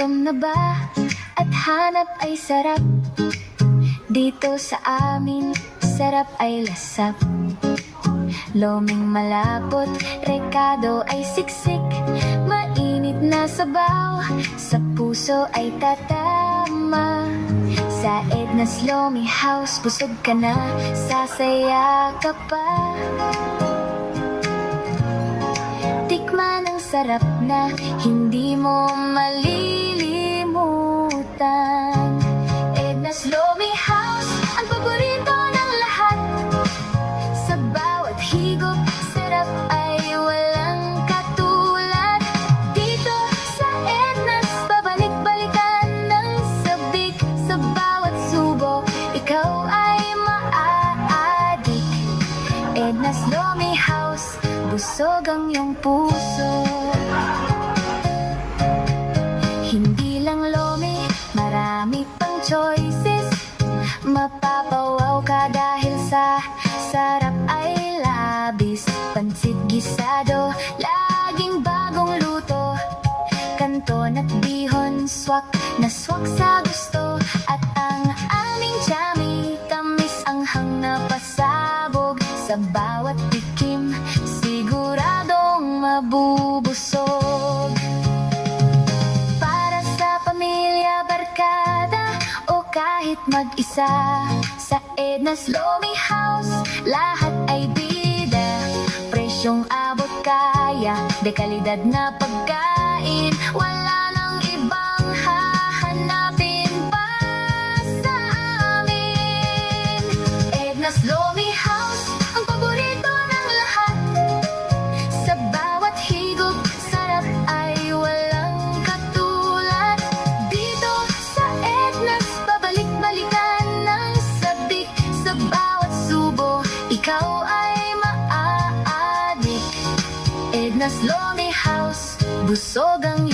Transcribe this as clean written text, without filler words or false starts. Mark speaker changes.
Speaker 1: Gutom na ba? At hanap ay sarap. Dito sa amin, sarap ay lasap. Loming malapot, rekado ay siksik. Mainit na sabaw, sa puso ay tatama. Sa Edna's Lomi House, busog ka na, sasaya ka pa. Tikman ang sarap na hindi mo malilimutan. Edna's Lomi House, ang paborito ng lahat. Sa bawat higop, sarap ay walang katulad. Dito sa Edna's, babalik-balikan ng sabik. Sa bawat subo, ikaw ay maaadik. Edna's Lomi House, busog ang iyong puso. Hindi lang lomi, marami pang choices. Mapapawaw ka dahil sa sarap ay labis. Pansit gisado, laging bagong luto. Kanton at bihon, swak na swak sa gusto. At ang aming chami, tamis ang hang na pasabog. Sa bawat tikim, siguradong mabubusog. Para sa pamilya, barkada, o kahit mag-isa, sa Edna's Lomi House, lahat ay bida. Presyong abot kaya, dekalidad na pagkain. Wala nang ibang hahanapin pa sa amin. Edna's Lomi House, ang paborito ng lahat. Sa bawat higop, sarap ay walang katulad. Dito sa Edna's, babalik-balikan ng sabik. Sa bawat subo, ikaw ay maaadik. Edna's Lomi House, busog ang